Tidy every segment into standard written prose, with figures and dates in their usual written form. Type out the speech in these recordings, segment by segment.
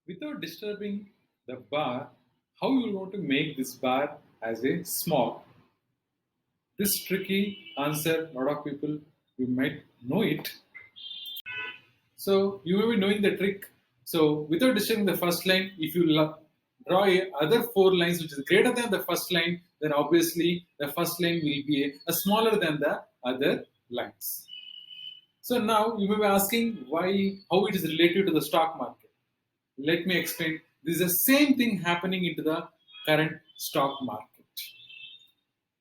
without disturbing the bar, how you want to make this bar as a small? This tricky answer, a lot of people you might know it. So you may be knowing the trick. So without disturbing the first line, if you draw other four lines which is greater than the first line, then obviously the first line will be a smaller than the other lines. So now you may be asking why, how it is related to the stock market. Let me explain. This is the same thing happening into the current stock market.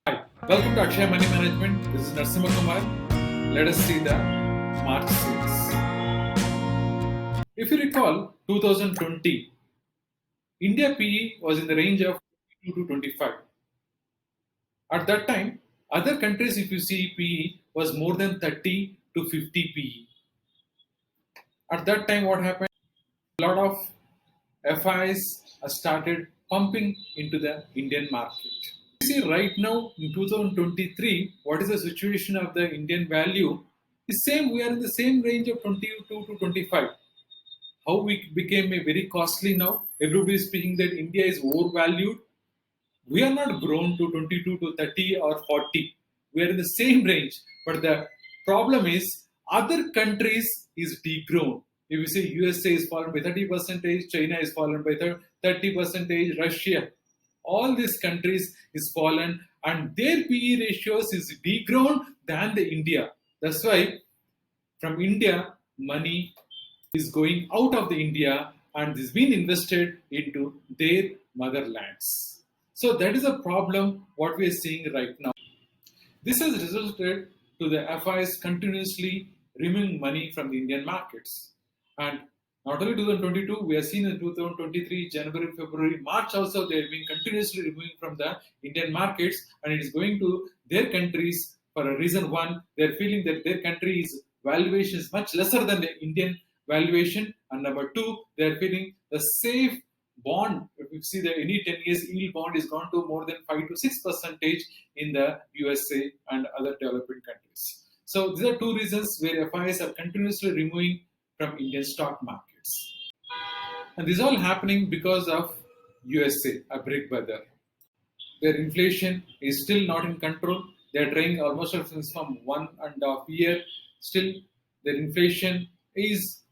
Hi, welcome to Akshaya Money Management. This is Narasimha Kumar. Let us see the March sales. If you recall, 2020, India PE was in the range of 22 to 25. At that time, other countries, if you see PE, was more than 30 to 50 PE. At that time, what happened? A lot of FIs started pumping into the Indian market. You see, right now in 2023, what is the situation of the Indian value? The same, we are in the same range of 22 to 25. How we became a very costly now? Everybody is speaking that India is overvalued. We are not grown to 22 to 30 or 40. We are in the same range. But the problem is other countries is degrown. If you say USA is fallen by 30 percentage, China is fallen by 30 percentage, Russia, all these countries is fallen and their PE ratios is degrown than the India. That's why from India, money is going out of the India and is being invested into their motherlands. So that is a problem what we are seeing right now. This has resulted to the FIs continuously removing money from the Indian markets. And not only 2022, we are seeing in 2023, January, February, March also they have been continuously removing from the Indian markets and it is going to their countries for a reason. One, they are feeling that their country's valuation is much lesser than the Indian valuation. And number two, they are feeling the safe bond. If you see that any 10 years yield bond is gone to more than 5 to 6 percentage in the USA and other developing countries. So these are two reasons where FIs are continuously removing from Indian stock markets. And this is all happening because of USA, a big brother. Their inflation is still not in control. They are trying almost since from 1.5 year. Still, their inflation is,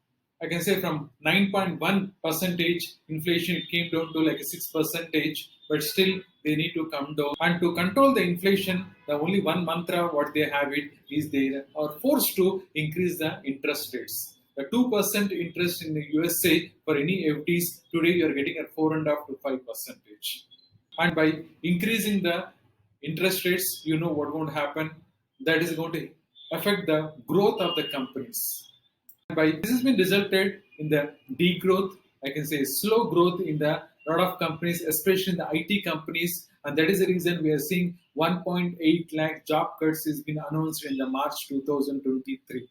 I can say, from 9.1 percentage inflation, it came down to like a 6 percentage. But still, they need to come down. And to control the inflation, the only one mantra what they have it is they are forced to increase the interest rates. The 2% interest in the USA for any FDs today you are getting at 4.5 to 5 percentage. And by increasing the interest rates, you know what won't happen. That is going to affect the growth of the companies. And by this has been resulted in the degrowth, I can say slow growth in the lot of companies, especially in the IT companies. And that is the reason we are seeing 1.8 lakh job cuts has been announced in the March 2023.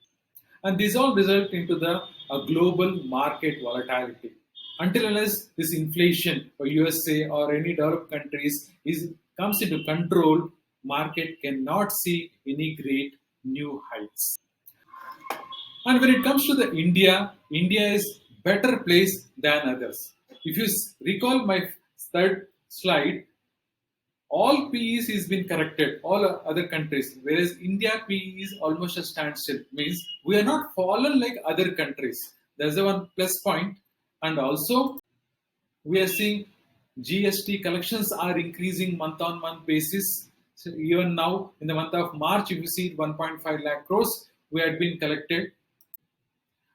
And these all result into the global market volatility. Until unless this inflation for USA or any developed countries is comes into control, market cannot see any great new heights. And when it comes to the India, India is better placed than others. If you recall my third slide, all PEs is been corrected, all other countries, whereas India PE is almost a standstill. Means we are not fallen like other countries. There's a one plus point, and also we are seeing GST collections are increasing month on month basis. So even now in the month of March, if you see 1.5 lakh crores, we had been collected.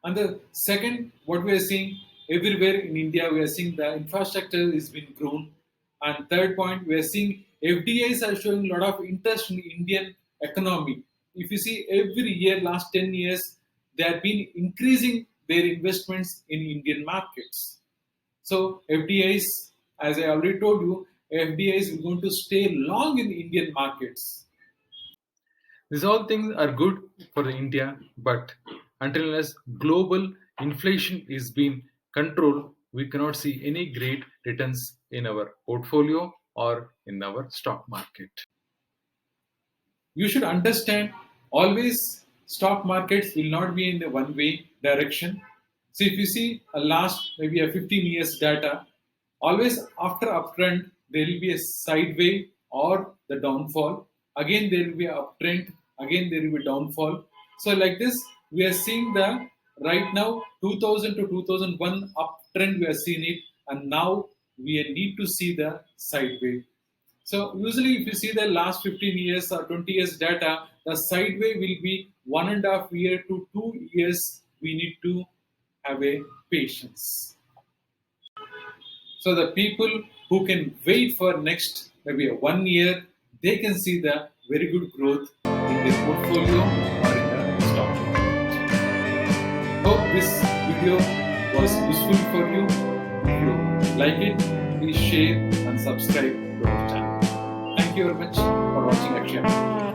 And the second, what we are seeing everywhere in India, we are seeing the infrastructure is being grown. And third point, we are seeing FDIs are showing a lot of interest in the Indian economy. If you see every year, last 10 years, they have been increasing their investments in Indian markets. So FDIs, as I already told you, FDIs are going to stay long in Indian markets. These all things are good for the India, but until unless global inflation is being controlled, we cannot see any great returns in our portfolio or in our stock market. You should understand always stock markets will not be in the one way direction. So if you see a last maybe a 15 years data, always after uptrend there will be a sideway or the downfall. Again there will be a uptrend. Again there will be downfall. So like this, we are seeing the right now 2000 to 2001 uptrend we are seeing it, and now we need to see the sideway. So usually, if you see the last 15 years or 20 years data, the sideway will be 1.5 year to 2 years. We need to have a patience. So the people who can wait for next maybe a 1 year, they can see the very good growth in their portfolio or in the stock market. Hope this video was useful for you. If you like it, please share and subscribe to our channel. Thank you very much for watching Akshaya.